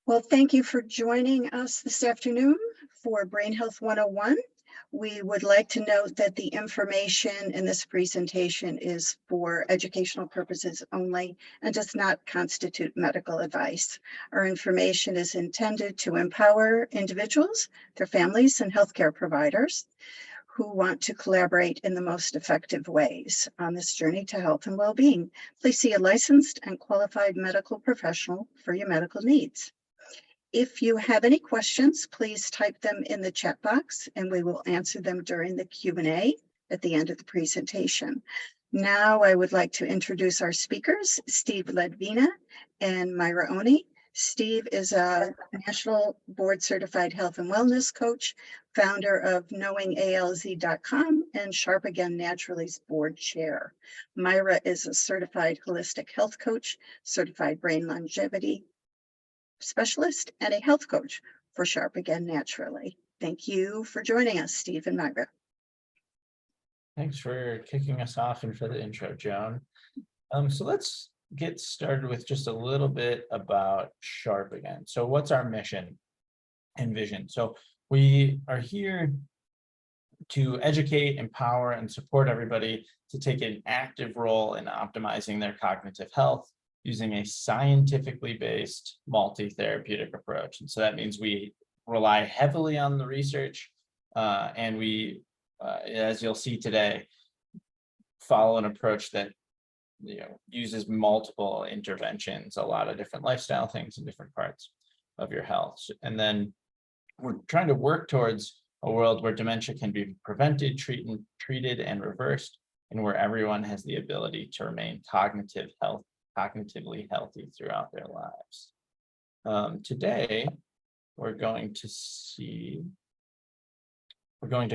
Well, thank you for joining us this afternoon for Brain Health 101. We would like to note that the information in this presentation is for educational purposes only and does not constitute medical advice. Our information is intended to empower individuals, their families, and healthcare providers who want to collaborate in the most effective ways on this journey to health and well-being. Please see a licensed and qualified medical professional for your medical needs. If you have any questions, please type them in the chat box and we will answer them during the Q&A at the end of the presentation. Now I would like to introduce our speakers, Steve Ledvina and Myra Oney. Steve is a national board certified health and wellness coach, founder of knowingalz.com and Sharp Again Naturally's board chair. Myra is a certified holistic health coach, certified brain longevity specialist, and a health coach for Sharp Again Naturally. Thank you for joining us, Steve and Myra. Thanks for kicking us off and for the intro, Joan. So let's get started with just a little bit about Sharp Again. So what's our mission and vision? So we are here to educate, empower, and support everybody to take an active role in optimizing their cognitive health using a scientifically based multi-therapeutic approach. And so that means we rely heavily on the research and we, as you'll see today, follow an approach that uses multiple interventions, a lot of different lifestyle things in different parts of your health. And then we're trying to work towards a world where dementia can be prevented, treated, and reversed, and where everyone has the ability to remain cognitively healthy throughout their lives. Today, we're going to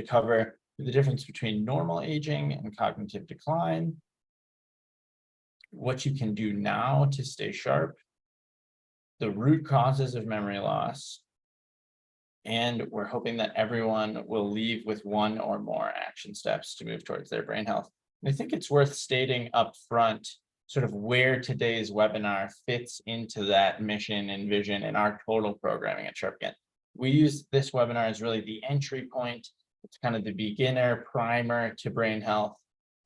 cover the difference between normal aging and cognitive decline, what you can do now to stay sharp, the root causes of memory loss, and we're hoping that everyone will leave with one or more action steps to move towards their brain health. And I think it's worth stating up front sort of where today's webinar fits into that mission and vision and our total programming at Sharp Again. We use this webinar as really the entry point. It's kind of the beginner primer to brain health.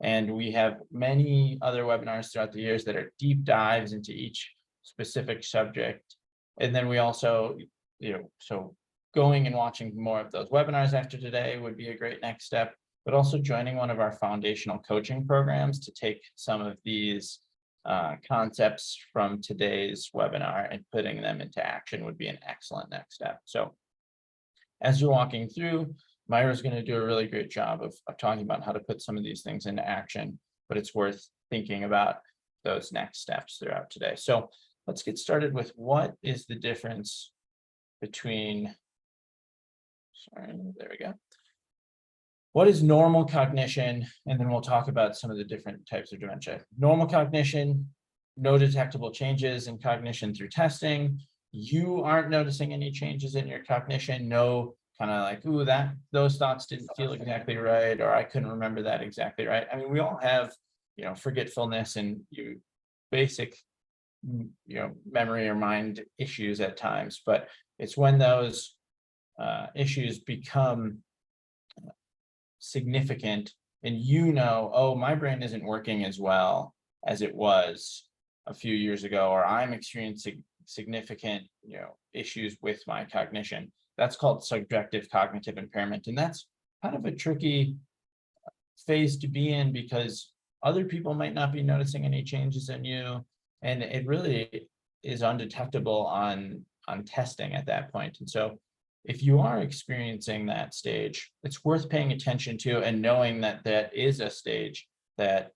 And we have many other webinars throughout the years that are deep dives into each specific subject. And then we also, so going and watching more of those webinars after today would be a great next step, but also joining one of our foundational coaching programs to take some of these concepts from today's webinar and putting them into action would be an excellent next step. So as you're walking through, Myra's going to do a really great job of talking about how to put some of these things into action, but it's worth thinking about those next steps throughout today. So let's get started with what is the difference between, there we go. What is normal cognition? And then we'll talk about some of the different types of dementia. Normal cognition, no detectable changes in cognition through testing. You aren't noticing any changes in your cognition, no kind of like, ooh, those thoughts didn't feel exactly right, or I couldn't remember that exactly right. I mean, we all have, forgetfulness and basic, memory or mind issues at times, but it's when those issues become significant and oh, my brain isn't working as well as it was a few years ago, or I'm experiencing significant issues with my cognition. That's called subjective cognitive impairment, and that's kind of a tricky phase to be in because other people might not be noticing any changes in you, and it really is undetectable on testing at that point. And so if you are experiencing that stage, it's worth paying attention to and knowing that that is a stage that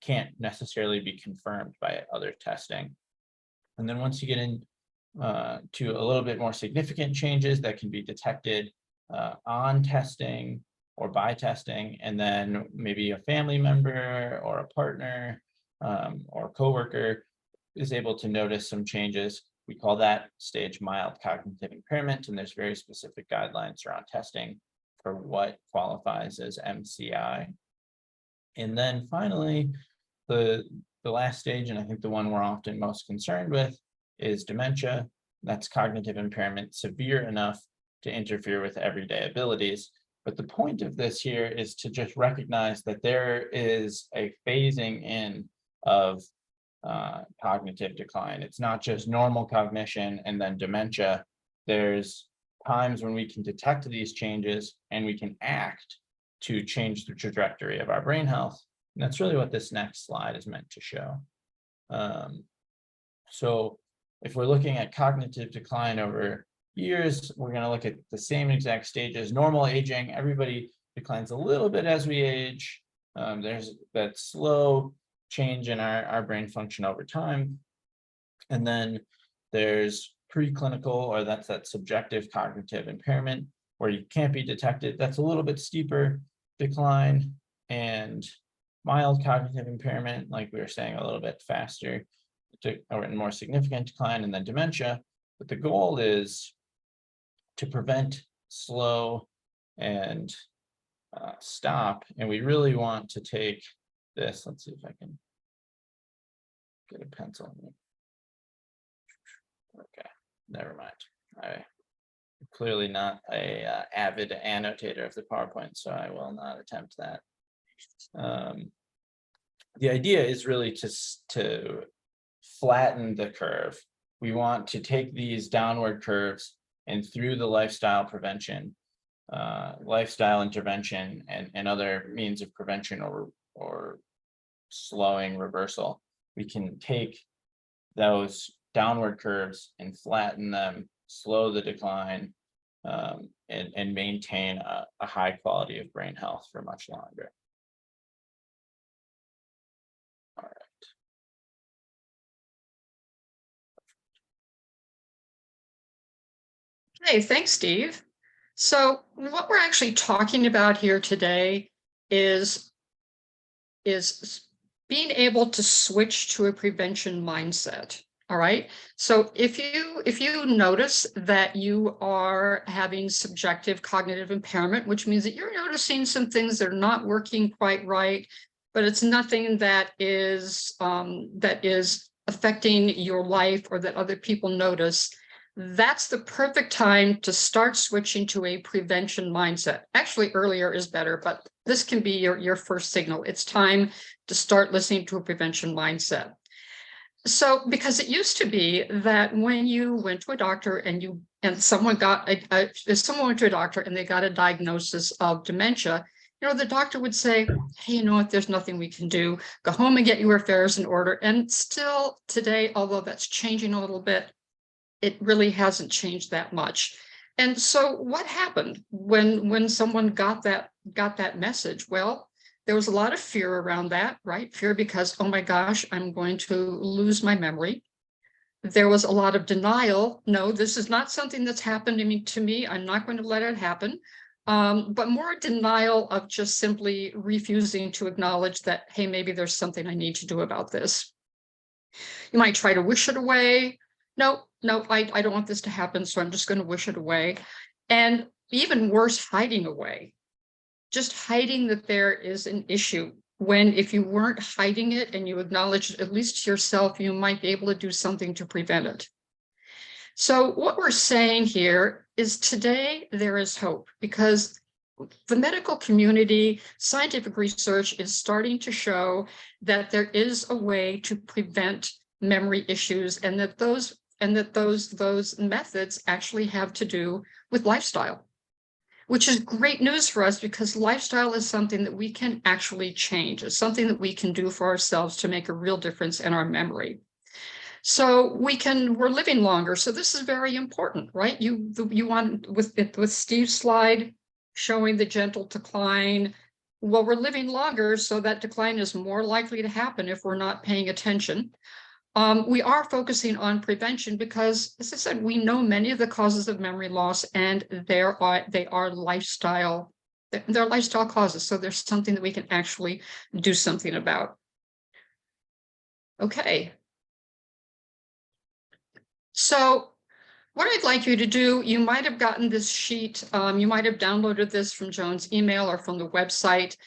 can't necessarily be confirmed by other testing. And then once you get in to a little bit more significant changes that can be detected on testing or by testing, and then maybe a family member or a partner or coworker is able to notice some changes, we call that stage mild cognitive impairment, and there's very specific guidelines around testing for what qualifies as MCI. And then finally, the last stage, and I think the one we're often most concerned with, is dementia. That's cognitive impairment severe enough to interfere with everyday abilities. But the point of this here is to just recognize that there is a phasing in of cognitive decline. It's not just normal cognition and then dementia. There's times when we can detect these changes and we can act to change the trajectory of our brain health. And that's really what this next slide is meant to show. So if we're looking at cognitive decline over years, we're going to look at the same exact stages. Normal aging, everybody declines a little bit as we age. There's that slow change in our brain function over time. And then there's preclinical, or that's that subjective cognitive impairment where you can't be detected. That's a little bit steeper decline, and mild cognitive impairment, like we were saying, a little bit faster or more significant decline, and then dementia. But the goal is to prevent, slow, and stop. And we really want to take this. Let's see if I can get a pencil. Okay, never mind. I'm clearly not a avid annotator of the PowerPoint, so I will not attempt that. The idea is really to flatten the curve. We want to take these downward curves, and through the lifestyle prevention, lifestyle intervention, and other means of prevention or slowing reversal, we can take those downward curves and flatten them, slow the decline, and maintain a high quality of brain health for much longer. All right. Hey, thanks, Steve. So what we're actually talking about here today is being able to switch to a prevention mindset. All right. So if you notice that you are having subjective cognitive impairment, which means that you're noticing some things that are not working quite right, but it's nothing that is affecting your life or that other people notice, that's the perfect time to start switching to a prevention mindset. Actually, earlier is better, but this can be your first signal. It's time to start listening to a prevention mindset. So, because it used to be that when you went to a doctor and someone went to a doctor and they got a diagnosis of dementia, the doctor would say, hey, you know what, there's nothing we can do. Go home and get your affairs in order. And still today, although that's changing a little bit, it really hasn't changed that much. And so what happened when someone got that message? Well, there was a lot of fear around that, right? Fear because, oh my gosh, I'm going to lose my memory. There was a lot of denial. No, this is not something that's happened to me. I'm not going to let it happen. But more denial of just simply refusing to acknowledge that, hey, maybe there's something I need to do about this. You might try to wish it away. No, I don't want this to happen, so I'm just going to wish it away. And even worse, hiding away. Just hiding that there is an issue, when if you weren't hiding it and you acknowledge it, at least to yourself, you might be able to do something to prevent it. So what we're saying here is today there is hope, because the medical community, scientific research is starting to show that there is a way to prevent memory issues, and that those methods actually have to do with lifestyle, which is great news for us, because lifestyle is something that we can actually change. It's something that we can do for ourselves to make a real difference in our memory. So we're living longer. So this is very important, right? You want, with Steve's slide showing the gentle decline, well, we're living longer, so that decline is more likely to happen if we're not paying attention. We are focusing on prevention because, as I said, we know many of the causes of memory loss, and they are lifestyle. They're lifestyle causes. So there's something that we can actually do something about. Okay. So what I'd like you to do, you might have gotten this sheet. You might have downloaded this from Joan's email or from the website.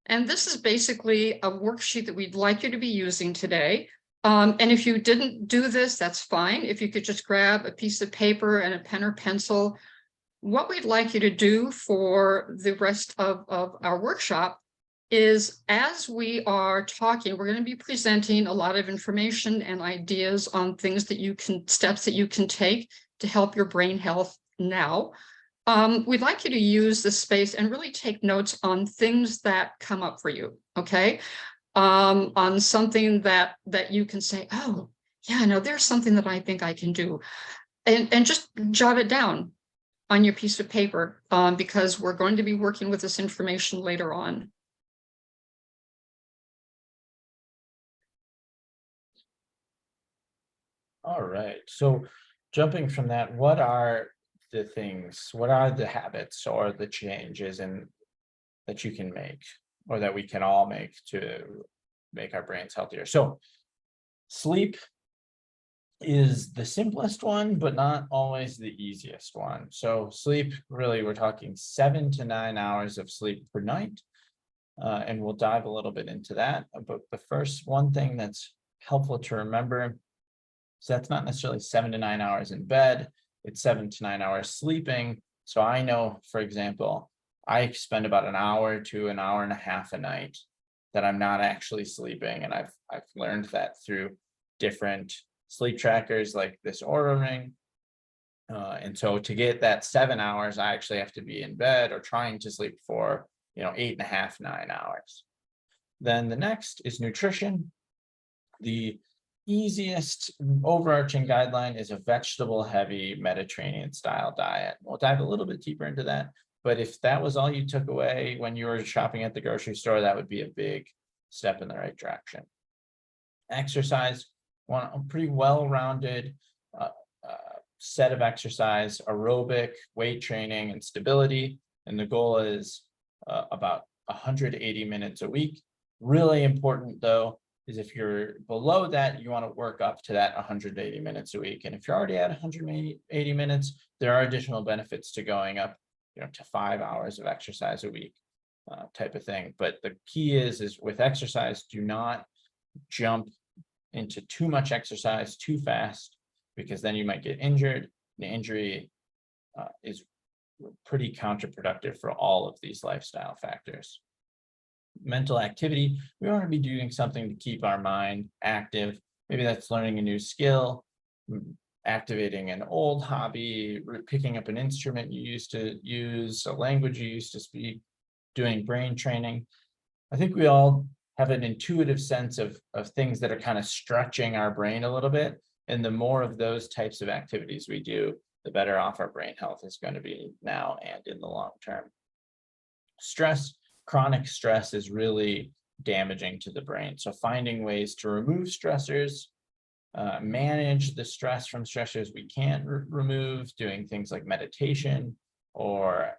And this is basically a worksheet that we'd like you to be using today. And if you didn't do this, that's fine. If you could just grab a piece of paper and a pen or pencil, what we'd like you to do for the rest of our workshop is, as we are talking, we're going to be presenting a lot of information and ideas on things that you can, steps that you can take to help your brain health now. We'd like you to use this space and really take notes on things that come up for you, okay? On something that you can say, oh, yeah, no, there's something that I think I can do. And just jot it down on your piece of paper, because we're going to be working with this information later on. All right, so jumping from that, what are the things, what are the habits or the changes that you can make, or that we can all make to make our brains healthier? So sleep is the simplest one, but not always the easiest one. So sleep, really, we're talking 7 to 9 hours of sleep per night. And we'll dive a little bit into that. But the first one thing that's helpful to remember, so that's not necessarily 7 to 9 hours in bed, it's 7 to 9 hours sleeping. So I know, for example, I spend about an hour to an hour and a half a night that I'm not actually sleeping. And I've learned that through different sleep trackers like this Aura Ring. And so to get that 7 hours, I actually have to be in bed or trying to sleep for, 8.5, 9 hours. Then the next is nutrition. The easiest overarching guideline is a vegetable heavy Mediterranean style diet. We'll dive a little bit deeper into that. But if that was all you took away when you were shopping at the grocery store, that would be a big step in the right direction. Exercise, want a pretty well-rounded set of exercise, aerobic, weight training, and stability. And the goal is about 180 minutes a week. Really important, though, is if you're below that, you want to work up to that 180 minutes a week. And if you're already at 180 minutes, there are additional benefits to going up, to 5 hours of exercise a week, type of thing. But the key is with exercise, do not jump into too much exercise too fast, because then you might get injured. The injury is pretty counterproductive for all of these lifestyle factors. Mental activity, we want to be doing something to keep our mind active. Maybe that's learning a new skill, activating an old hobby, picking up an instrument you used to use, a language you used to speak, doing brain training. I think we all have an intuitive sense of things that are kind of stretching our brain a little bit. And the more of those types of activities we do, the better off our brain health is going to be now and in the long term. Stress, chronic stress is really damaging to the brain. So finding ways to remove stressors, manage the stress from stressors we can't remove, doing things like meditation or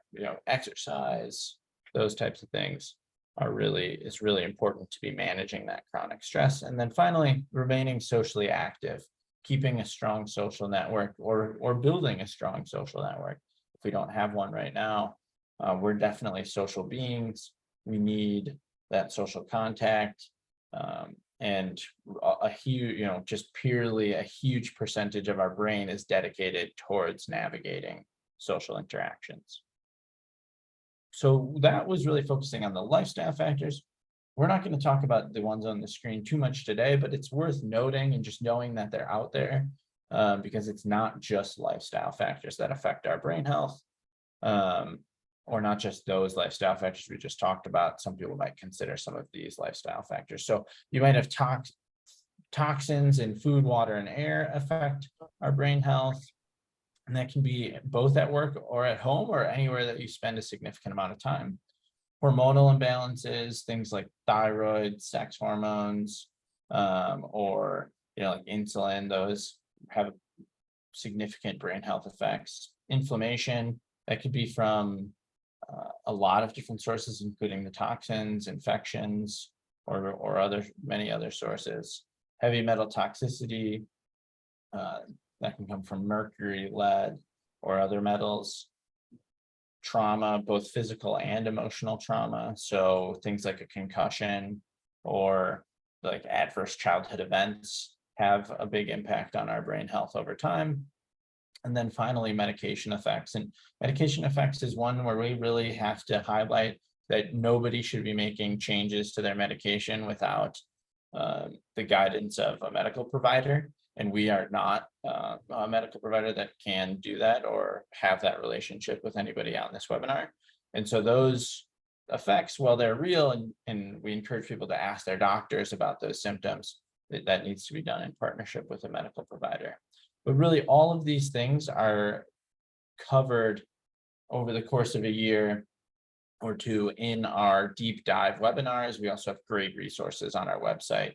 exercise, those types of things is really important to be managing that chronic stress. And then finally, remaining socially active, keeping a strong social network or building a strong social network. If we don't have one right now, we're definitely social beings. We need that social contact, and a huge, just purely a huge percentage of our brain is dedicated towards navigating social interactions. So that was really focusing on the lifestyle factors. We're not going to talk about the ones on the screen too much today, but it's worth noting and just knowing that they're out there, because it's not just lifestyle factors that affect our brain health, or not just those lifestyle factors we just talked about. Some people might consider some of these lifestyle factors. So you might have toxins in food, water, and air affect our brain health. And that can be both at work or at home or anywhere that you spend a significant amount of time. Hormonal imbalances, things like thyroid, sex hormones, or like insulin, those have significant brain health effects. Inflammation, that could be from a lot of different sources, including the toxins, infections, or many other sources. Heavy metal toxicity, that can come from mercury, lead, or other metals. Trauma, both physical and emotional trauma. So things like a concussion or like adverse childhood events have a big impact on our brain health over time. And then finally, medication effects. And medication effects is one where we really have to highlight that nobody should be making changes to their medication without the guidance of a medical provider. And we are not a medical provider that can do that or have that relationship with anybody on this webinar. And so those effects, while they're real, and we encourage people to ask their doctors about those symptoms, that needs to be done in partnership with a medical provider. But really, all of these things are covered over the course of a year or two in our deep dive webinars. We also have great resources on our website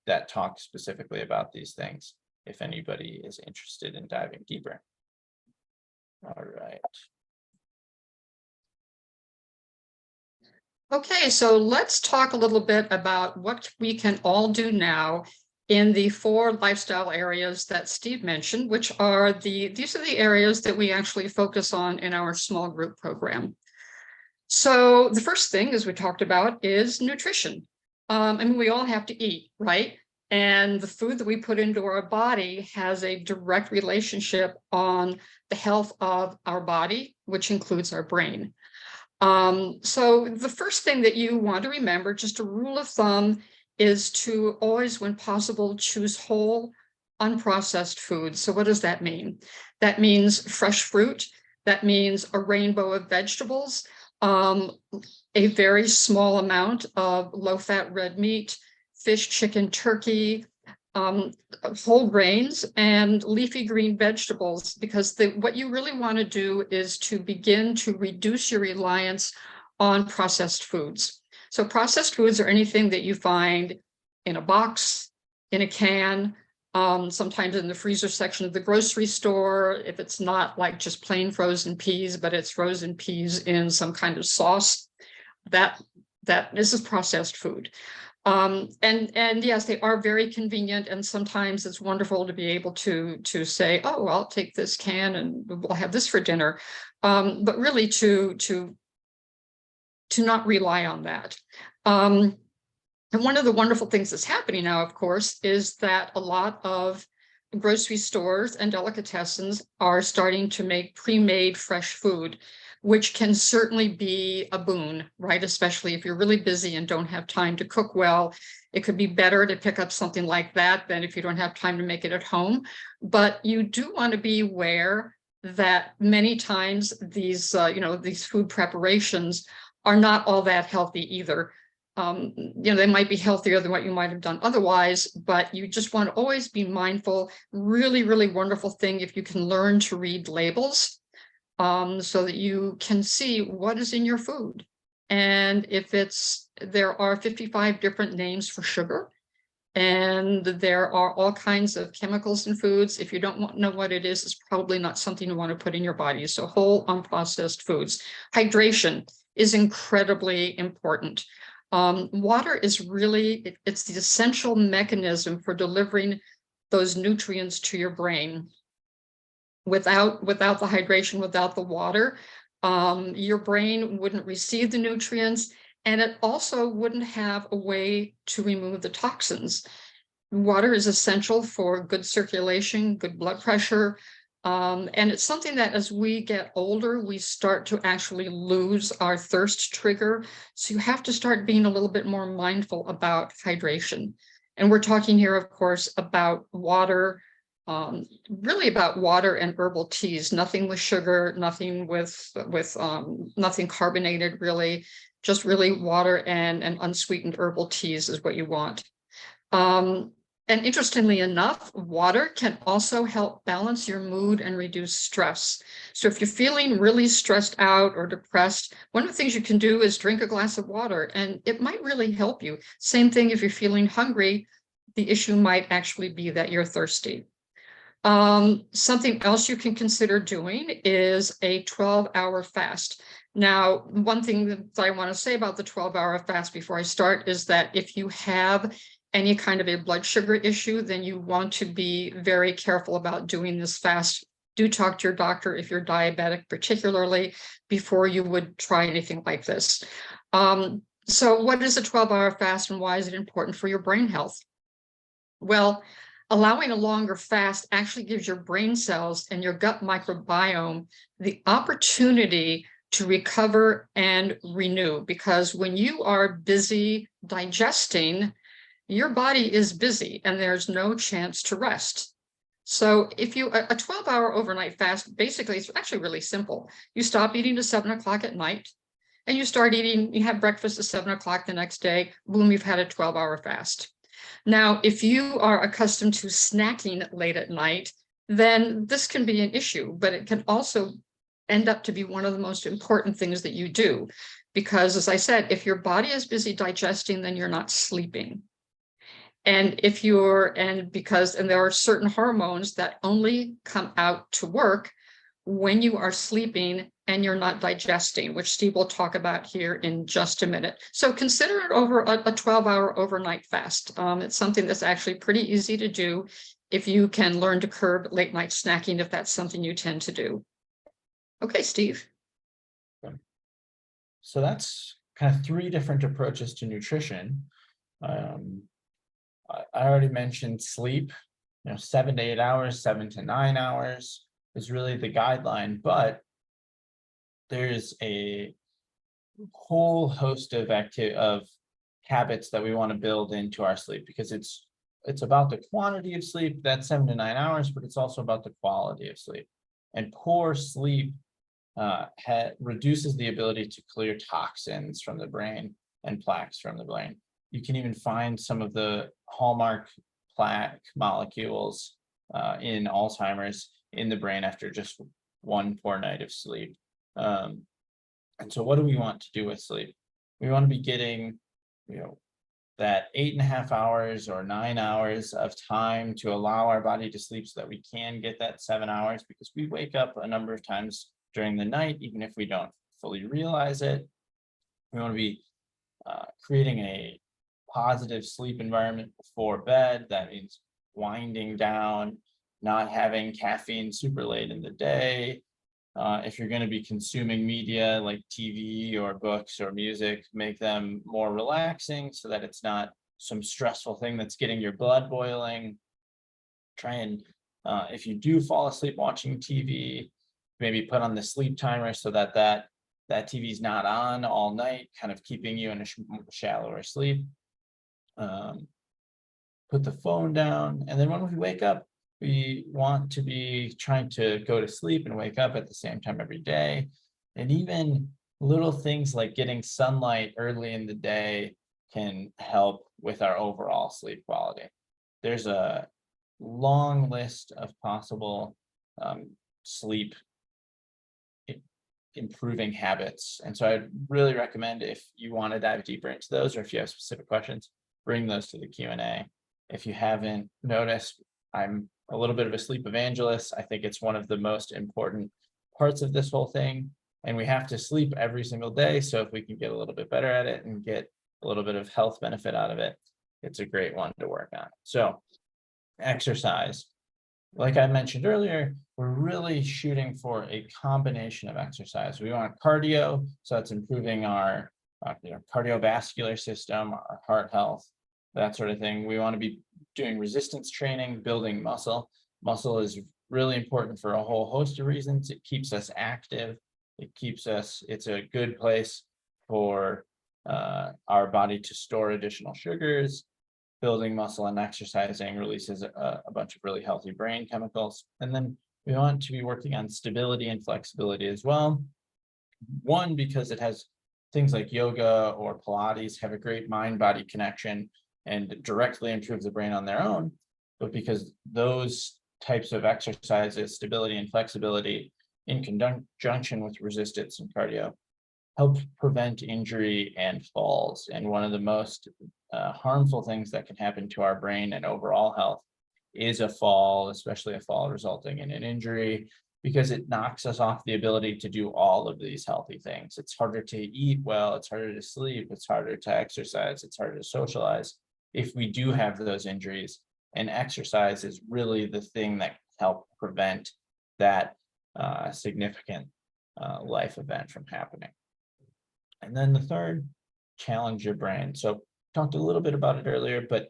that talk specifically about these things, if anybody is interested in diving deeper. All right. Okay, so let's talk a little bit about what we can all do now in the 4 lifestyle areas that Steve mentioned, which are these are the areas that we actually focus on in our small group program. So the first thing, as we talked about, is nutrition. I mean, we all have to eat, right? And the food that we put into our body has a direct relationship on the health of our body, which includes our brain. So the first thing that you want to remember, just a rule of thumb, is to always, when possible, choose whole, unprocessed foods. So what does that mean? That means fresh fruit. That means a rainbow of vegetables, a very small amount of low-fat red meat, fish, chicken, turkey, whole grains, and leafy green vegetables, because what you really want to do is to begin to reduce your reliance on processed foods. So processed foods are anything that you find in a box, in a can, sometimes in the freezer section of the grocery store, if it's not like just plain frozen peas, but it's frozen peas in some kind of sauce, that this is processed food. And yes, they are very convenient, and sometimes it's wonderful to be able to say, oh, I'll take this can and we'll have this for dinner. But really to not rely on that. And one of the wonderful things that's happening now, of course, is that a lot of grocery stores and delicatessens are starting to make pre-made fresh food, which can certainly be a boon, right? Especially if you're really busy and don't have time to cook well. It could be better to pick up something like that than if you don't have time to make it at home. But you do want to be aware that many times these, these food preparations are not all that healthy either. They might be healthier than what you might have done otherwise, but you just want to always be mindful. Really, really wonderful thing if you can learn to read labels, so that you can see what is in your food. And if there are 55 different names for sugar, and there are all kinds of chemicals in foods. If you don't know what it is, it's probably not something you want to put in your body. So whole, unprocessed foods. Hydration is incredibly important. Water is really, it's the essential mechanism for delivering those nutrients to your brain. Without the hydration, without the water, your brain wouldn't receive the nutrients, and it also wouldn't have a way to remove the toxins. Water is essential for good circulation, good blood pressure, and it's something that as we get older, we start to actually lose our thirst trigger. So you have to start being a little bit more mindful about hydration. And we're talking here, of course, about water, really about water and herbal teas, nothing with sugar, nothing with nothing carbonated, really, just really water and unsweetened herbal teas is what you want. And interestingly enough, water can also help balance your mood and reduce stress. So if you're feeling really stressed out or depressed, one of the things you can do is drink a glass of water, and it might really help you. Same thing if you're feeling hungry, the issue might actually be that you're thirsty. Something else you can consider doing is a 12-hour fast. Now, one thing that I want to say about the 12-hour fast before I start is that if you have any kind of a blood sugar issue, then you want to be very careful about doing this fast. Do talk to your doctor if you're diabetic, particularly, before you would try anything like this. So what is a 12-hour fast and why is it important for your brain health? Well, allowing a longer fast actually gives your brain cells and your gut microbiome the opportunity to recover and renew, because when you are busy digesting, your body is busy and there's no chance to rest. So if you, a 12-hour overnight fast, basically it's actually really simple. You stop eating at 7 o'clock at night and you start eating, you have breakfast at 7 o'clock the next day, boom, you've had a 12-hour fast. Now, if you are accustomed to snacking late at night, then this can be an issue, but it can also end up to be one of the most important things that you do. Because as I said, if your body is busy digesting, then you're not sleeping. And if you're, and there are certain hormones that only come out to work when you are sleeping and you're not digesting, which Steve will talk about here in just a minute. So consider it over a 12-hour overnight fast. It's something that's actually pretty easy to do if you can learn to curb late night snacking, if that's something you tend to do. Okay, Steve. So that's kind of 3 different approaches to nutrition. I already mentioned sleep, 7 to 8 hours, 7 to 9 hours is really the guideline, but there's a whole host of habits that we want to build into our sleep, because it's about the quantity of sleep, that's 7 to 9 hours, but it's also about the quality of sleep. And poor sleep reduces the ability to clear toxins from the brain and plaques from the brain. You can even find some of the hallmark plaque molecules in Alzheimer's in the brain after just one poor night of sleep. And so what do we want to do with sleep? We want to be getting, that 8.5 hours or 9 hours of time to allow our body to sleep so that we can get that 7 hours, because we wake up a number of times during the night, even if we don't fully realize it. We want to be creating a positive sleep environment before bed. That means winding down, not having caffeine super late in the day. If you're going to be consuming media like TV or books or music, make them more relaxing so that it's not some stressful thing that's getting your blood boiling. Try and, if you do fall asleep watching TV, maybe put on the sleep timer so that TV is not on all night, kind of keeping you in a shallower sleep. Put the phone down, and then when we wake up, we want to be trying to go to sleep and wake up at the same time every day. And even little things like getting sunlight early in the day can help with our overall sleep quality. There's a long list of possible sleep improving habits. And so I'd really recommend, if you want to dive deeper into those, or if you have specific questions, bring those to the Q&A. If you haven't noticed, I'm a little bit of a sleep evangelist. I think it's one of the most important parts of this whole thing. And we have to sleep every single day. So if we can get a little bit better at it and get a little bit of health benefit out of it, it's a great one to work on. So exercise. Like I mentioned earlier, we're really shooting for a combination of exercise. We want cardio, so that's improving our cardiovascular system, our heart health, that sort of thing. We want to be doing resistance training, building muscle. Muscle is really important for a whole host of reasons. It keeps us active. It's a good place for our body to store additional sugars. Building muscle and exercising releases a bunch of really healthy brain chemicals. And then we want to be working on stability and flexibility as well. One, because it has things like yoga or Pilates have a great mind-body connection and directly improve the brain on their own, but because those types of exercises, stability and flexibility, in conjunction with resistance and cardio, help prevent injury and falls. And one of the most harmful things that can happen to our brain and overall health is a fall, especially a fall resulting in an injury, because it knocks us off the ability to do all of these healthy things. It's harder to eat well, it's harder to sleep, it's harder to exercise, it's harder to socialize if we do have those injuries. And exercise is really the thing that helps prevent that significant life event from happening. And then the third, challenge your brain. So talked a little bit about it earlier, but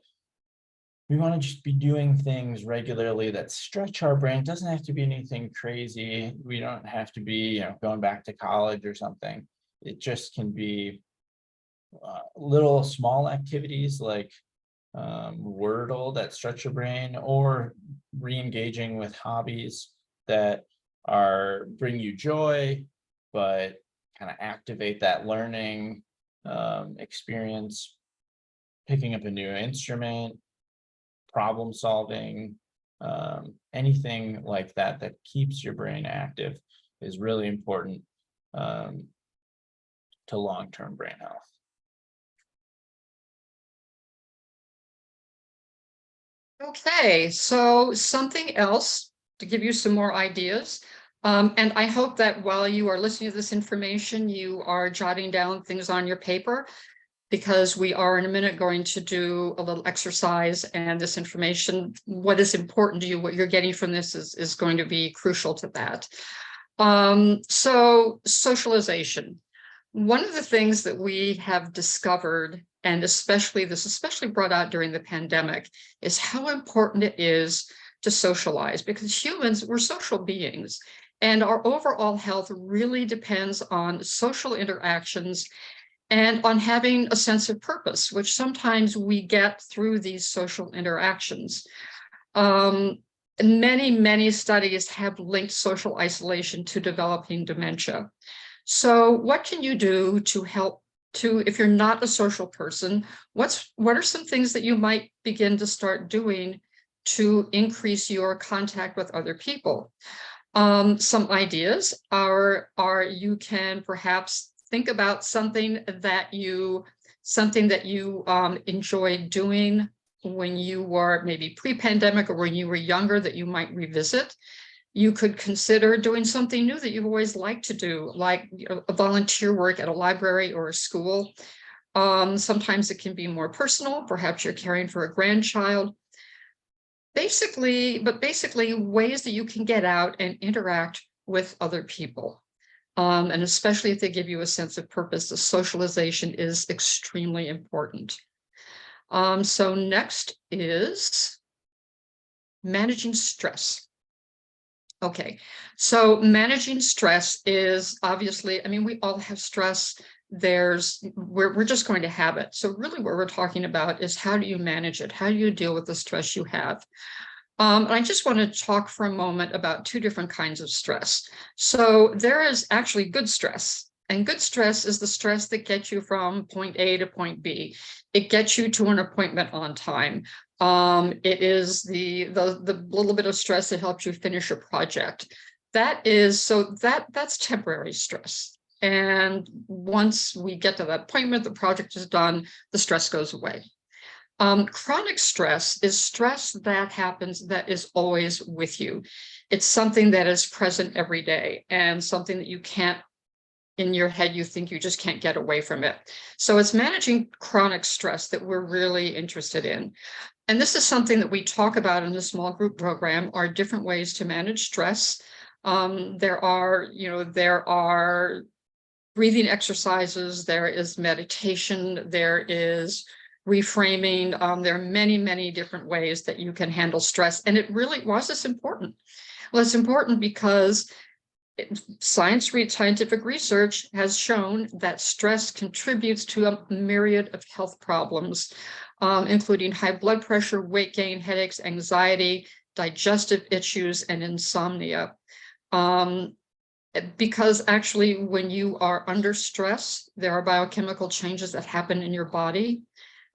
we want to just be doing things regularly that stretch our brain. It doesn't have to be anything crazy. We don't have to be, going back to college or something. It just can be little small activities like Wordle that stretch your brain, or re-engaging with hobbies that bring you joy, but kind of activate that learning experience, picking up a new instrument, problem solving, anything like that that keeps your brain active is really important to long-term brain health. Okay, so something else to give you some more ideas. And I hope that while you are listening to this information, you are jotting down things on your paper, because we are in a minute going to do a little exercise, and this information, what is important to you, what you're getting from this is going to be crucial to that. So socialization. One of the things that we have discovered, and especially brought out during the pandemic, is how important it is to socialize, because humans, we're social beings, and our overall health really depends on social interactions and on having a sense of purpose, which sometimes we get through these social interactions. Many studies have linked social isolation to developing dementia. So what can you do to help if you're not a social person, what are some things that you might begin to start doing to increase your contact with other people? Some ideas are you can perhaps think about something that you enjoyed doing when you were maybe pre-pandemic or when you were younger that you might revisit. You could consider doing something new that you've always liked to do, like a volunteer work at a library or a school. Sometimes it can be more personal. Perhaps you're caring for a grandchild. Basically ways that you can get out and interact with other people. And especially if they give you a sense of purpose, the socialization is extremely important. So next is managing stress. Okay, so managing stress is obviously, we all have stress. We're just going to have it. So really what we're talking about is, how do you manage it? How do you deal with the stress you have? And I just want to talk for a moment about two different kinds of stress. So there is actually good stress. And good stress is the stress that gets you from point A to point B. It gets you to an appointment on time. It is the little bit of stress that helps you finish a project. That's temporary stress. And once we get to that appointment, the project is done, the stress goes away. Chronic stress is stress that happens, that is always with you. It's something that is present every day, and something that you can't, in your head, you think you just can't get away from it. So it's managing chronic stress that we're really interested in. And this is something that we talk about in the small group program, are different ways to manage stress. There are breathing exercises, there is meditation, there is reframing. There are many different ways that you can handle stress. And why is this important? Well, it's important because scientific research has shown that stress contributes to a myriad of health problems, including high blood pressure, weight gain, headaches, anxiety, digestive issues, and insomnia. Because actually, when you are under stress, there are biochemical changes that happen in your body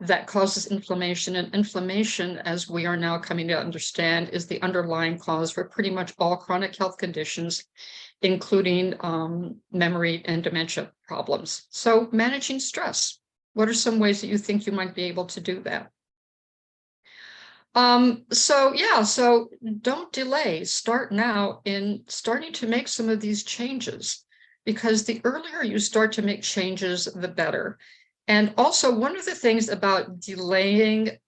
that causes inflammation. And inflammation, as we are now coming to understand, is the underlying cause for pretty much all chronic health conditions, including memory and dementia problems. So managing stress, what are some ways that you think you might be able to do that? So don't delay. Start now in starting to make some of these changes, because the earlier you start to make changes, the better. And also, one of the things about delaying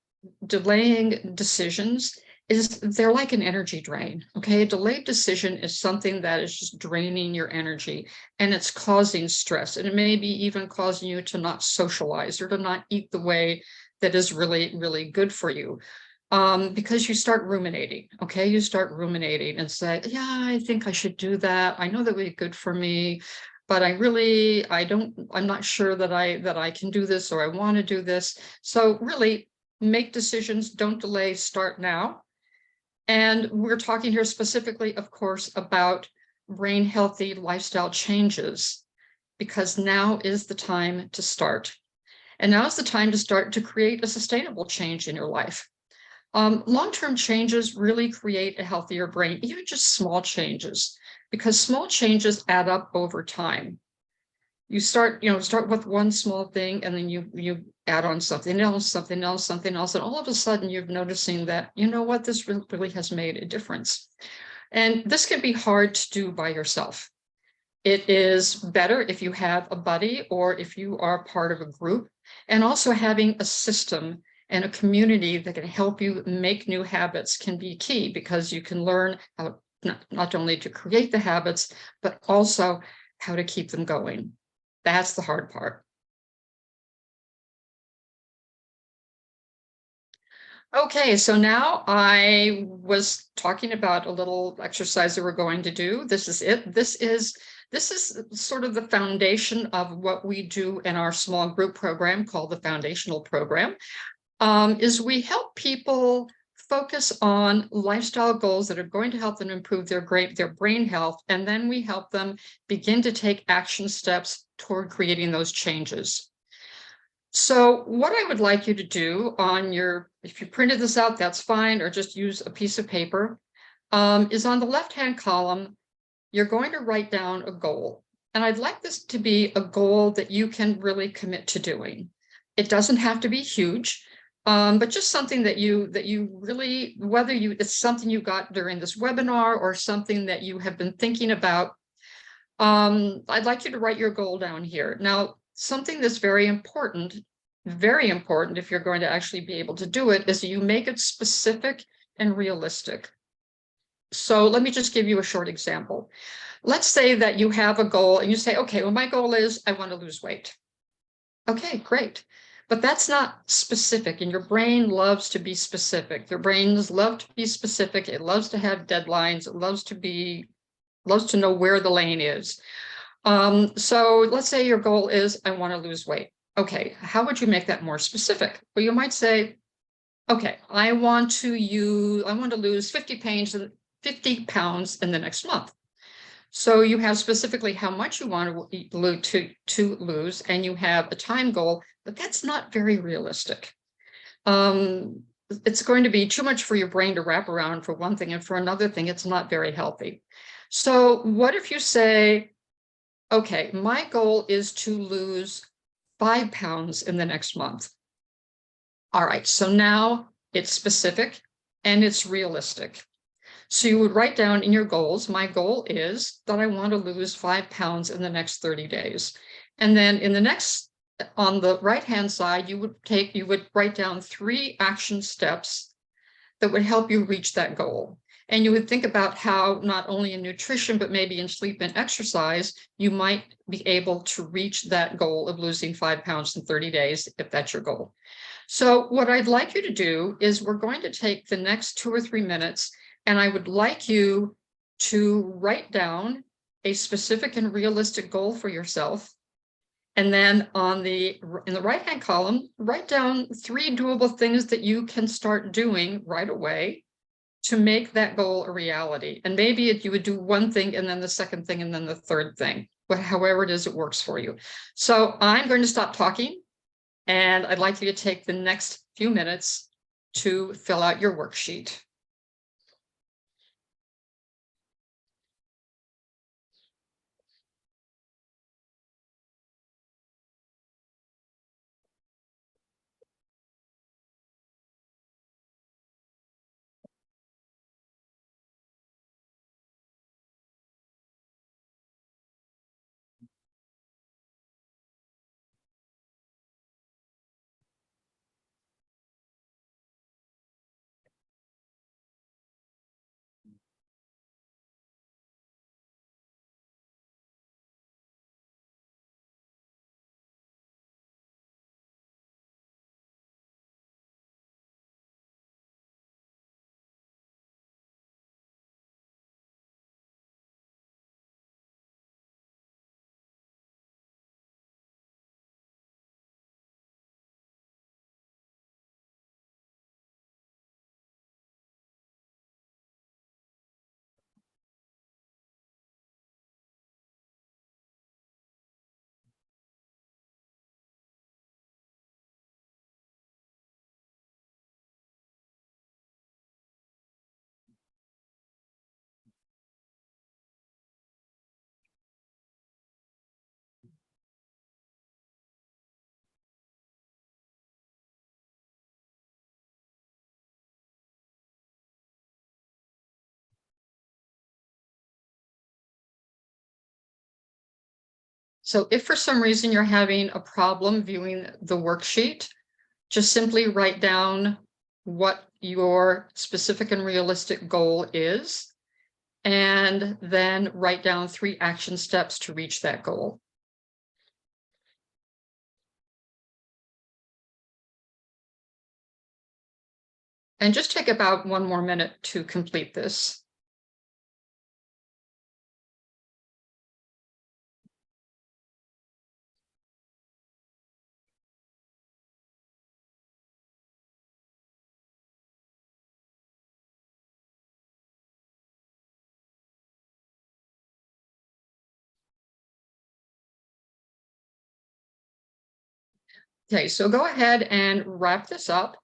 decisions is they're like an energy drain. Okay, a delayed decision is something that is just draining your energy, and it's causing stress, and it may be even causing you to not socialize or to not eat the way that is really, really good for you. Because you start ruminating. Okay, you start ruminating and say, yeah, I think I should do that. I know that would be good for me, but I'm not sure that I can do this, or I want to do this. So really make decisions, don't delay, start now. And we're talking here specifically, of course, about brain healthy lifestyle changes, because now is the time to start. And now is the time to start to create a sustainable change in your life. Long-term changes really create a healthier brain, even just small changes, because small changes add up over time. You start with one small thing, and then you add on something else, something else, something else, and all of a sudden you're noticing that, you know what, this really has made a difference. And this can be hard to do by yourself. It is better if you have a buddy, or if you are part of a group, and also having a system and a community that can help you make new habits can be key, because you can learn how not only to create the habits, but also how to keep them going. That's the hard part. Okay, so now I was talking about a little exercise that we're going to do. This is it. This is sort of the foundation of what we do in our small group program called the Foundational Program. Is we help people focus on lifestyle goals that are going to help them improve their brain health, and then we help them begin to take action steps toward creating those changes. So what I would like you to do if you printed this out, that's fine, or just use a piece of paper, is on the left-hand column, you're going to write down a goal. And I'd like this to be a goal that you can really commit to doing. It doesn't have to be huge, but just something that you really, whether it's something you got during this webinar or something that you have been thinking about. I'd like you to write your goal down here. Now, something that's very important if you're going to actually be able to do it, is you make it specific and realistic. So let me just give you a short example. Let's say that you have a goal and you say, okay, well, my goal is I want to lose weight. Okay, great. But that's not specific, and your brain loves to be specific. Your brains love to be specific. It loves to have deadlines. It loves to know where the lane is. So let's say your goal is, I want to lose weight. Okay, how would you make that more specific? Well, you might say, okay, I want to lose 50 pounds in the next month. So you have specifically how much you want to lose, and you have a time goal, but that's not very realistic. It's going to be too much for your brain to wrap around, for one thing, and for another thing, it's not very healthy. So what if you say, okay, my goal is to lose 5 pounds in the next month. All right, so now it's specific and it's realistic. So you would write down in your goals, my goal is that I want to lose 5 pounds in the next 30 days. And then on the right-hand side, you would write down 3 action steps that would help you reach that goal. And you would think about how not only in nutrition, but maybe in sleep and exercise, you might be able to reach that goal of losing 5 pounds in 30 days, if that's your goal. So what I'd like you to do is we're going to take the next 2 or 3 minutes, and I would like you to write down a specific and realistic goal for yourself. And then in the right-hand column, write down 3 doable things that you can start doing right away to make that goal a reality. And maybe you would do one thing, and then the second thing, and then the third thing, but however it is, it works for you. So I'm going to stop talking, and I'd like you to take the next few minutes to fill out your worksheet. So if for some reason you're having a problem viewing the worksheet, just simply write down what your specific and realistic goal is, and then write down 3 action steps to reach that goal. And just take about 1 more minute to complete this. Okay, so go ahead and wrap this up.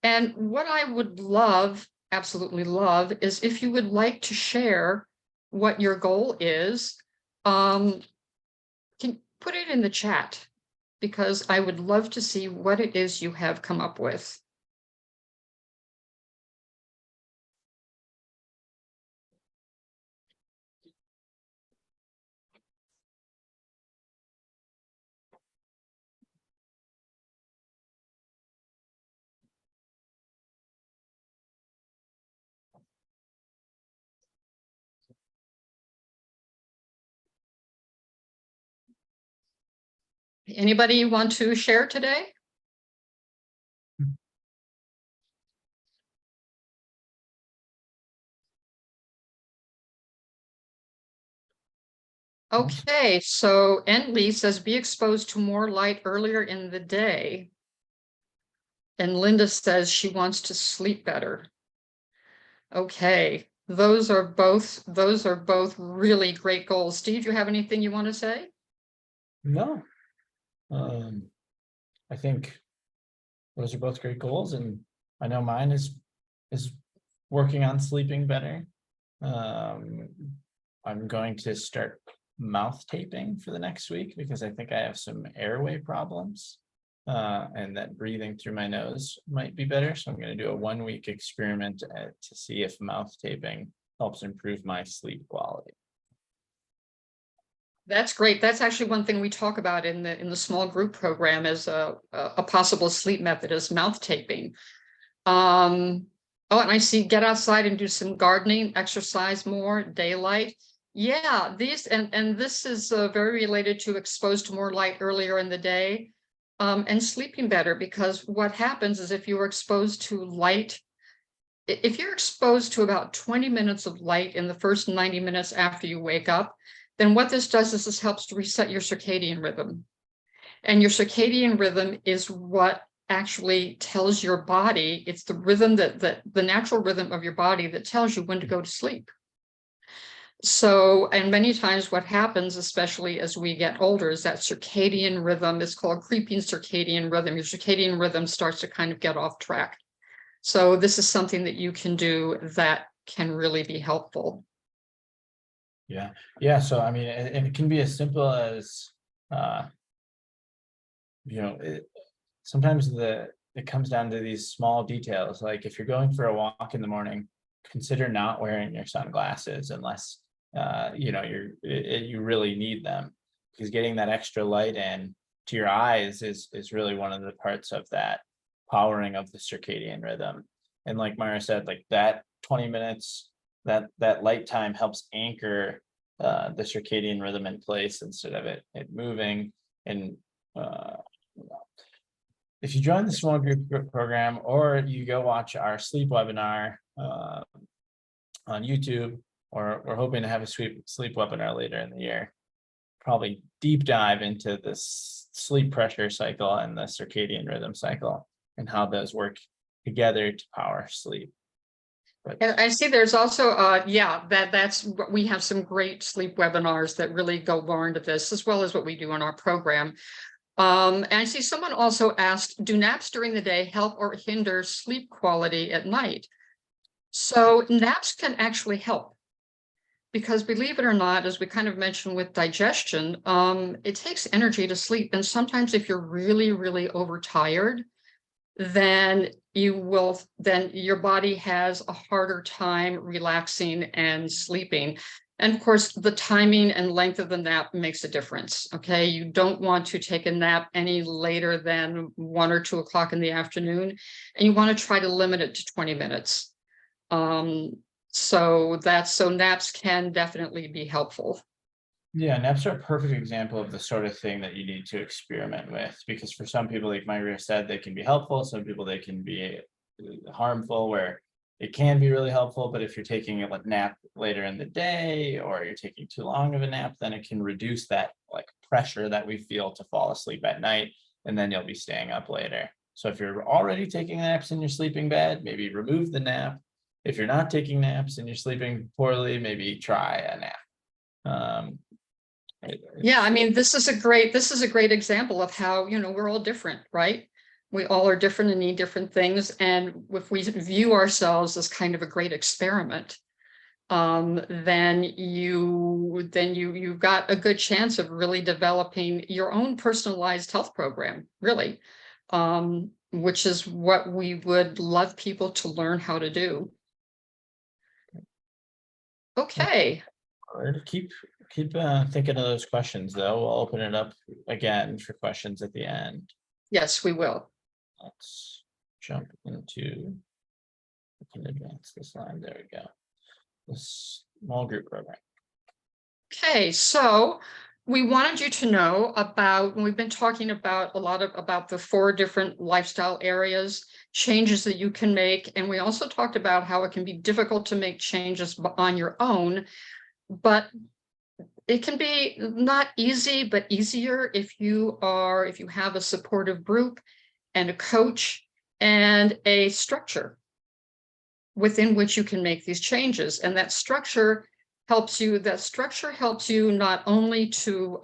And what I would love, absolutely love, is if you would like to share what your goal is, can put it in the chat, because I would love to see what it is you have come up with. Anybody want to share today? Okay, so Entley says be exposed to more light earlier in the day. And Linda says she wants to sleep better. Okay, those are both really great goals. Steve, you have anything you want to say? No. I think those are both great goals, and I know mine is working on sleeping better. I'm going to start mouth taping for the next week because I think I have some airway problems, and that breathing through my nose might be better. So I'm going to do a 1-week experiment to see if mouth taping helps improve my sleep quality. That's great. That's actually one thing we talk about in the small group program as a possible sleep method is mouth taping. Oh, and I see get outside and do some gardening, exercise more, daylight. Yeah, these and this is very related to exposed to more light earlier in the day, and sleeping better, because what happens is if you're exposed to light, if you're exposed to about 20 minutes of light in the first 90 minutes after you wake up, then what this does is this helps to reset your circadian rhythm. And your circadian rhythm is what actually tells your body, it's the rhythm that the natural rhythm of your body that tells you when to go to sleep. So, and many times what happens, especially as we get older, is that circadian rhythm is called creeping circadian rhythm. Your circadian rhythm starts to kind of get off track. So this is something that you can do that can really be helpful. Yeah. So, I mean, it can be as simple as, sometimes it comes down to these small details. Like if you're going for a walk in the morning, consider not wearing your sunglasses unless, you really need them, because getting that extra light in to your eyes is really one of the parts of that powering of the circadian rhythm. And like Myra said, like that 20 minutes, that light time helps anchor the circadian rhythm in place instead of it moving. And if you join the small group program, or you go watch our sleep webinar on YouTube, or we're hoping to have a sleep webinar later in the year, probably deep dive into this sleep pressure cycle and the circadian rhythm cycle and how those work together to power sleep. And I see there's also, we have some great sleep webinars that really go more into this, as well as what we do in our program. And I see someone also asked, do naps during the day help or hinder sleep quality at night? So naps can actually help, because believe it or not, as we kind of mentioned with digestion, it takes energy to sleep. And sometimes if you're really, really overtired, then your body has a harder time relaxing and sleeping. And of course, the timing and length of the nap makes a difference. Okay, you don't want to take a nap any later than 1 or 2 o'clock in the afternoon, and you want to try to limit it to 20 minutes. So naps can definitely be helpful. Yeah, naps are a perfect example of the sort of thing that you need to experiment with, because for some people, like Myra said, they can be helpful. Some people, they can be harmful, where it can be really helpful, but if you're taking a nap later in the day, or you're taking too long of a nap, then it can reduce that pressure that we feel to fall asleep at night, and then you'll be staying up later. So if you're already taking naps in your sleeping bed, maybe remove the nap. If you're not taking naps and you're sleeping poorly, maybe try a nap. Yeah, I mean, this is a great example of how, we're all different, right? We all are different and need different things. And if we view ourselves as kind of a great experiment, then you've got a good chance of really developing your own personalized health program, really, which is what we would love people to learn how to do. Okay. Keep thinking of those questions, though. We'll open it up again for questions at the end. Yes, we will. Let's jump into, we can advance this line. There we go. The small group program. Okay, so we wanted you to know about, we've been talking about about the 4 different lifestyle areas, changes that you can make. And we also talked about how it can be difficult to make changes on your own, but it can be not easy, but easier if you have a supportive group and a coach and a structure within which you can make these changes. And that structure helps you not only to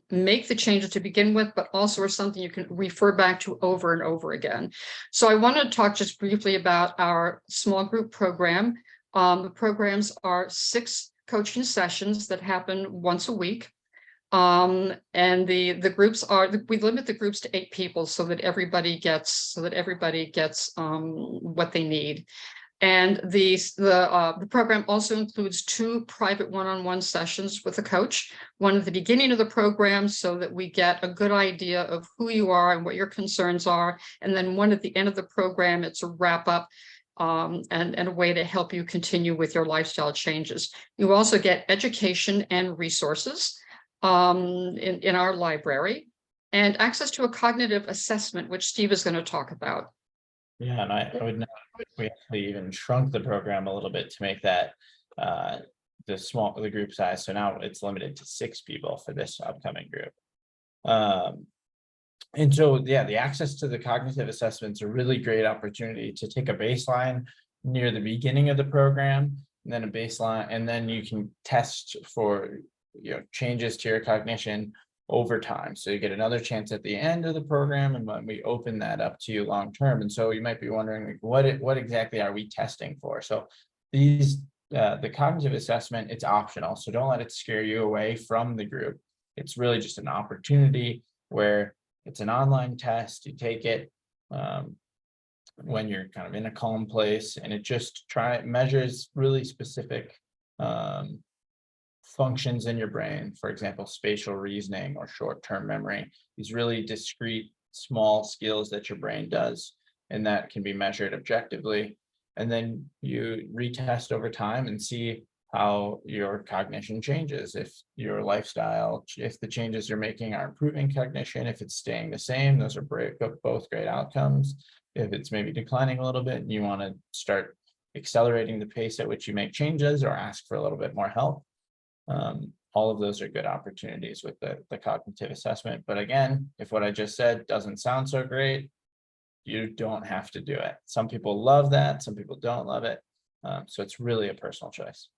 make the changes to begin with, but also as something you can refer back to over and over again. So I want to talk just briefly about our small group program. The programs are 6 coaching sessions that happen once a week. And the groups we limit the groups to 8 people so that everybody gets what they need. And the program also includes 2 private one-on-one sessions with a coach, one at the beginning of the program so that we get a good idea of who you are and what your concerns are, and then one at the end of the program. It's a wrap up and a way to help you continue with your lifestyle changes. You also get education and resources in our library, and access to a cognitive assessment, which Steve is going to talk about. Yeah, and I would know we actually even shrunk the program a little bit to make that the group size. So now it's limited to 6 people for this upcoming group. And so, yeah, the access to the cognitive assessments are a really great opportunity to take a baseline near the beginning of the program, and then a baseline, and then you can test for changes to your cognition over time. So you get another chance at the end of the program, and when we open that up to you long term. And so you might be wondering, what exactly are we testing for? So these the cognitive assessment, it's optional, so don't let it scare you away from the group. It's really just an opportunity where it's an online test. You take it when you're kind of in a calm place, and it just measures really specific functions in your brain. For example, spatial reasoning or short-term memory, these really discrete small skills that your brain does, and that can be measured objectively. And then you retest over time and see how your cognition changes, if your lifestyle, if the changes you're making are improving cognition, if it's staying the same, those are both great outcomes. If it's maybe declining a little bit and you want to start accelerating the pace at which you make changes or ask for a little bit more help, all of those are good opportunities with the cognitive assessment. But again, if what I just said doesn't sound so great, you don't have to do it. Some people love that, some people don't love it. So it's really a personal choice.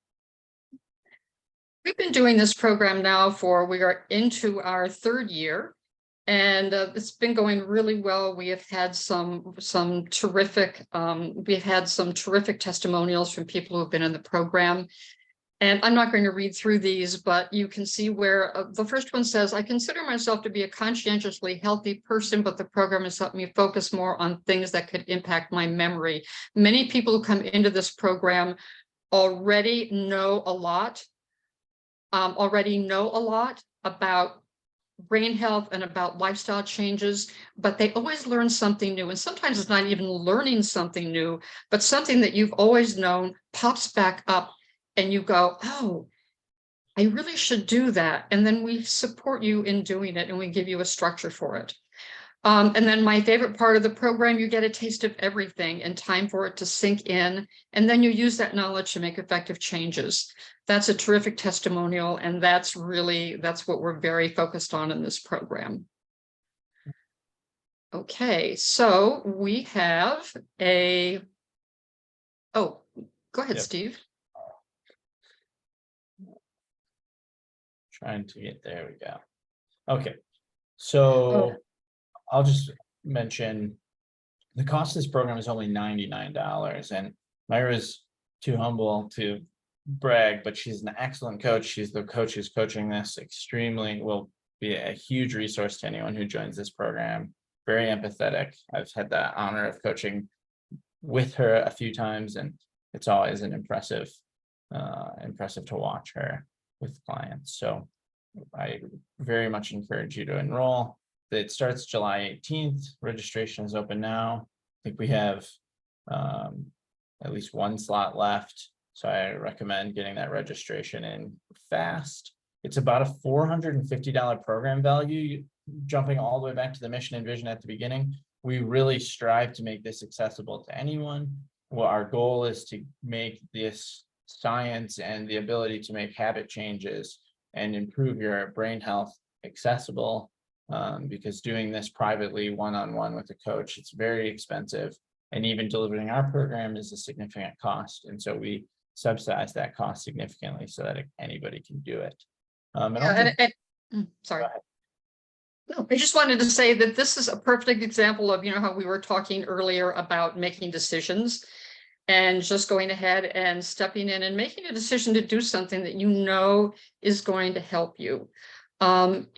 We've been doing this program now we are into our 3rd year, and it's been going really well. We have had some terrific testimonials from people who have been in the program. And I'm not going to read through these, but you can see where the first one says, I consider myself to be a conscientiously healthy person, but the program has helped me focus more on things that could impact my memory. Many people who come into this program already know a lot about brain health and about lifestyle changes, but they always learn something new. And sometimes it's not even learning something new, but something that you've always known pops back up and you go, oh, I really should do that. And then we support you in doing it and we give you a structure for it. And then my favorite part of the program, you get a taste of everything and time for it to sink in. And then you use that knowledge to make effective changes. That's a terrific testimonial. And that's what we're very focused on in this program. Okay, so we have oh, go ahead, Yep. Steve. Trying to get there. We go. Okay. So I'll just mention the cost of this program is only $99, and Myra's too humble to brag, but she's an excellent coach. She's the coach who's coaching this will be a huge resource to anyone who joins this program. Very empathetic. I've had the honor of coaching with her a few times, and it's always an impressive to watch her with clients. So I very much encourage you to enroll. It starts July 18th. Registration is open now. I think we have at least one slot left. So I recommend getting that registration in fast. It's about a $450 program value, jumping all the way back to the mission and vision at the beginning. We really strive to make this accessible to anyone. Well, our goal is to make this science and the ability to make habit changes and improve your brain health accessible. Because doing this privately, one-on-one with a coach, it's very expensive. And even delivering our program is a significant cost. And so we subsidize that cost significantly so that anybody can do it. Sorry. No, I just wanted to say that this is a perfect example of, how we were talking earlier about making decisions and just going ahead and stepping in and making a decision to do something that is going to help you.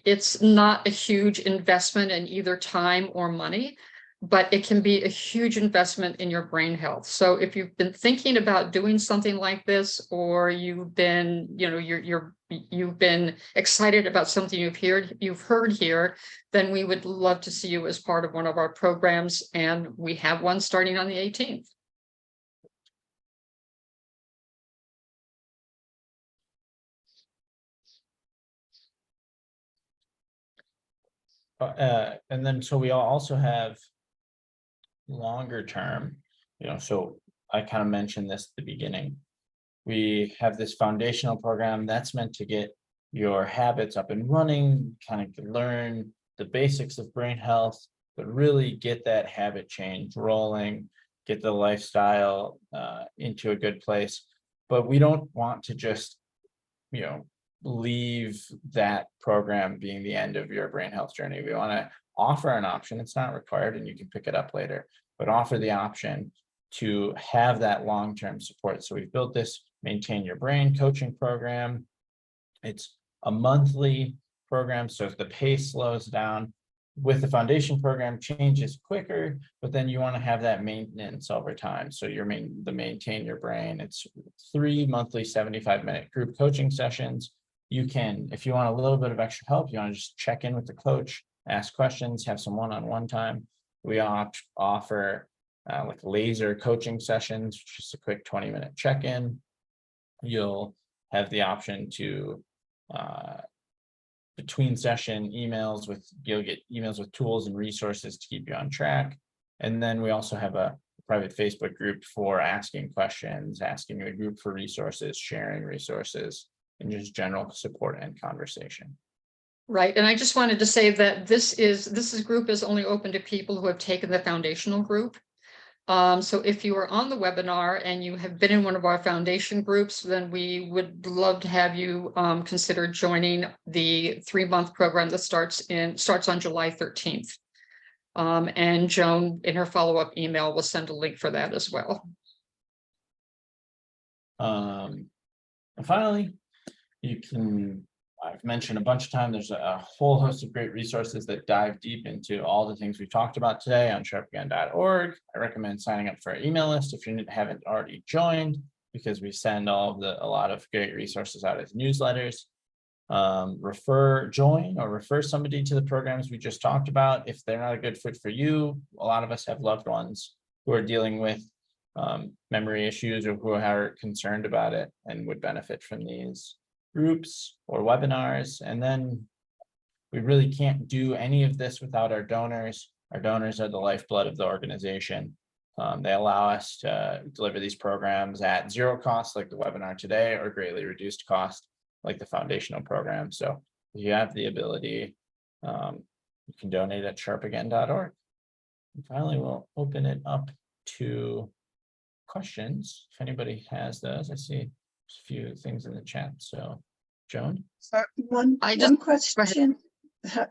It's not a huge investment in either time or money, but it can be a huge investment in your brain health. So if you've been thinking about doing something like this, or you've been, you've been excited about something you've heard here, then we would love to see you as part of one of our programs. And we have one starting on the 18th. And then so we also have longer term, so I kind of mentioned this at the beginning. We have this foundational program that's meant to get your habits up and running, kind of learn the basics of brain health, but really get that habit change rolling, get the lifestyle into a good place. But we don't want to just, leave that program being the end of your brain health journey. We want to offer an option. It's not required and you can pick it up later, but offer the option to have that long-term support. So we've built this Maintain Your Brain coaching program. It's a monthly program, so if the pace slows down, with the foundation program, changes quicker, but then you want to have that maintenance over time. So the Maintain Your Brain, it's 3 monthly 75-minute group coaching sessions. You can, if you want a little bit of extra help, you want to just check in with the coach, ask questions, have some one-on-one time. We offer like laser coaching sessions, just a quick 20-minute check-in. You'll have the option to between session you'll get emails with tools and resources to keep you on track. And then we also have a private Facebook group for asking questions, asking a group for resources, sharing resources, and just general support and conversation. Right. And I just wanted to say that this group is only open to people who have taken the foundational group. So if you are on the webinar and you have been in one of our foundation groups, then we would love to have you consider joining the 3-month program that starts on July 13th. And Joan, in her follow-up email, will send a link for that as well. And finally, I've mentioned a bunch of times, there's a whole host of great resources that dive deep into all the things we've talked about today on sharpagain.org. I recommend signing up for our email list if you haven't already joined. because we send a lot of great resources out as newsletters. Join or refer somebody to the programs we just talked about. If they're not a good fit for you, a lot of us have loved ones who are dealing with memory issues or who are concerned about it and would benefit from these groups or webinars. And then we really can't do any of this without our donors. Our donors are the lifeblood of the organization. They allow us to deliver these programs at zero cost, like the webinar today, or greatly reduced cost, like the foundational program. So if you have the ability, you can donate at sharpagain.org. And finally, we'll open it up to questions. If anybody has those, I see a few things in the chat. So, Joan? One Go ahead.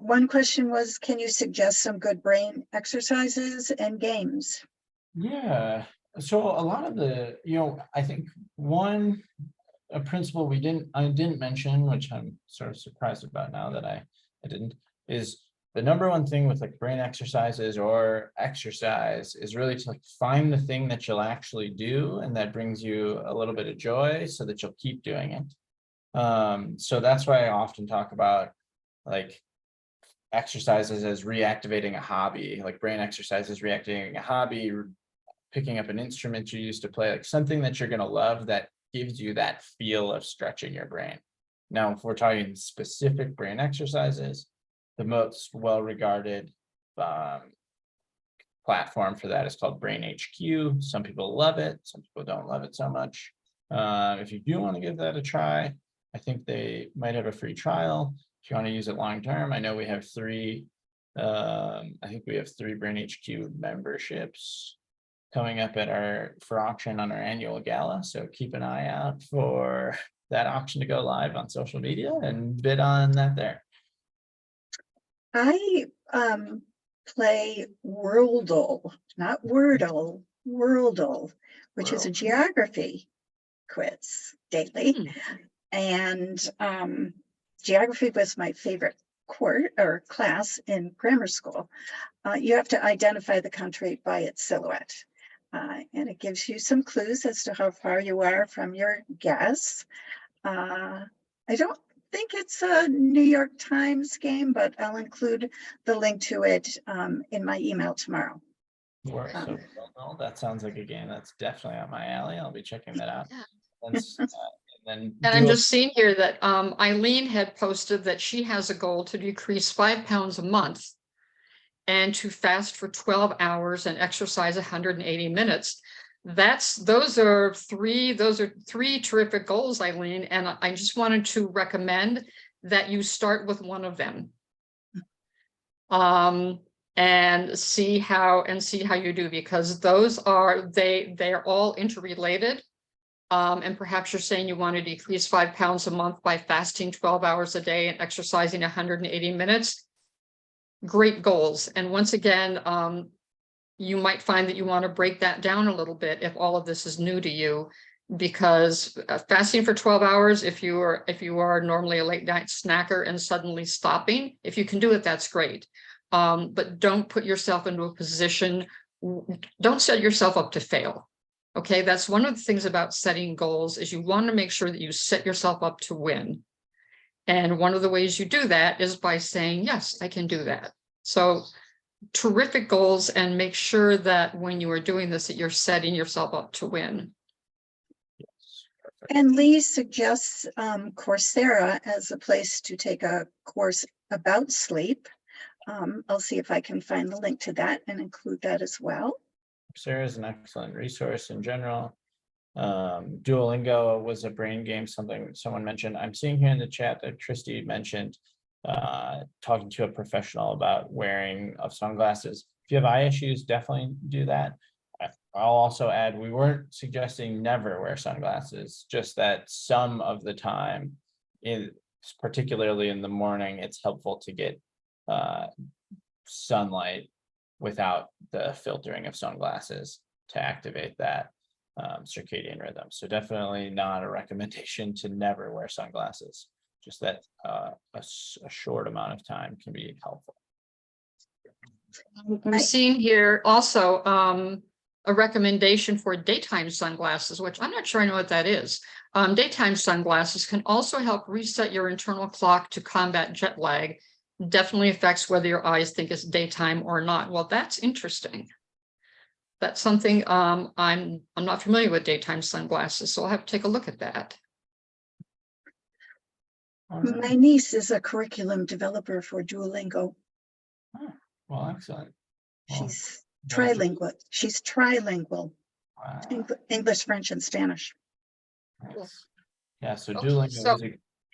One question was, can you suggest some good brain exercises and games? Yeah. So a lot of the, I think a principle I didn't mention, which I'm sort of surprised about now that I didn't, is the number one thing with like brain exercises or exercise is really to like find the thing that you'll actually do and that brings you a little bit of joy so that you'll keep doing it. So that's why I often talk about like exercises as reactivating a hobby, like brain exercises, reactivating a hobby, picking up an instrument you used to play, like something that you're going to love that gives you that feel of stretching your brain. Now, if we're talking specific brain exercises, the most well-regarded platform for that is called Brain HQ. Some people love it, some people don't love it so much. If you do want to give that a try, I think they might have a free trial. If you want to use it long-term, I know we have three Brain HQ memberships coming up for auction on our annual gala. So keep an eye out for that auction to go live on social media and bid on that there. I play Wordle, not Wordle, Wordle, which is a geography quiz daily. And geography was my favorite class in grammar school. You have to identify the country by its silhouette. And it gives you some clues as to how far you are from your guess. I don't think it's a New York Times game, but I'll include the link to it in my email tomorrow. So that sounds like a game that's definitely up my alley. I'll be checking that out. And I'm just seeing here that Eileen had posted that she has a goal to decrease 5 pounds a month and to fast for 12 hours and exercise 180 minutes. Those are three terrific goals, Eileen. And I just wanted to recommend that you start with one of them. And see how you do, because they're all interrelated. And perhaps you're saying you want to decrease 5 pounds a month by fasting 12 hours a day and exercising 180 minutes. Great goals. And once again, you might find that you want to break that down a little bit if all of this is new to you, because fasting for 12 hours, if you are normally a late night snacker and suddenly stopping, if you can do it, that's great. But don't put yourself into a position, don't set yourself up to fail. Okay, that's one of the things about setting goals, is you want to make sure that you set yourself up to win. And one of the ways you do that is by saying, yes, I can do that. So terrific goals, and make sure that when you are doing this, that you're setting yourself up to win. And Lee suggests Coursera as a place to take a course about sleep. I'll see if I can find the link to that and include that as well. Coursera is an excellent resource in general. Duolingo was a brain game, something someone mentioned. I'm seeing here in the chat that Christy mentioned talking to a professional about wearing of sunglasses. If you have eye issues, definitely do that. I'll also add, we weren't suggesting never wear sunglasses, just that some of the time, particularly in the morning, it's helpful to get sunlight without the filtering of sunglasses to activate that circadian rhythm. So definitely not a recommendation to never wear sunglasses, just that a short amount of time can be helpful. I'm seeing here also a recommendation for daytime sunglasses, which I'm not sure I know what that is. Daytime sunglasses can also help reset your internal clock to combat jet lag. Definitely affects whether your eyes think it's daytime or not. Well, that's interesting. That's something I'm not familiar with daytime sunglasses, so I'll have to take a look at that. All right. My niece is a curriculum developer for Duolingo. Well, excellent. Well, She's that's- trilingual. She's trilingual, wow, English, French, and Spanish. nice. Yeah, so Okay, Duolingo so- is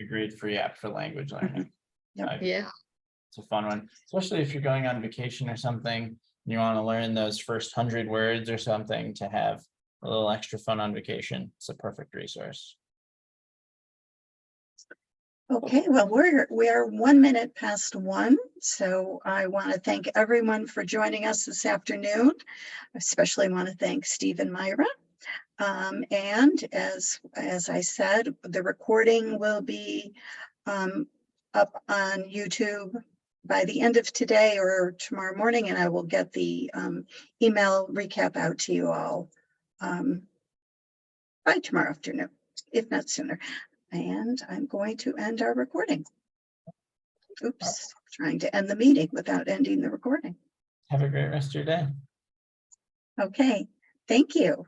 a great free app for language learning. Yep. Yeah. It's a fun one, especially if you're going on vacation or something, and you want to learn those first 100 words or something to have a little extra fun on vacation. It's a perfect resource. Okay, well, we are 1 minute past 1, so I want to thank everyone for joining us this afternoon. I especially want to thank Steve and Myra. And as I said, the recording will be up on YouTube by the end of today or tomorrow morning, and I will get the email recap out to you all by tomorrow afternoon, if not sooner. And I'm going to end our recording. Oops, trying to end the meeting without ending the recording. Have a great rest of your day. Okay, thank you.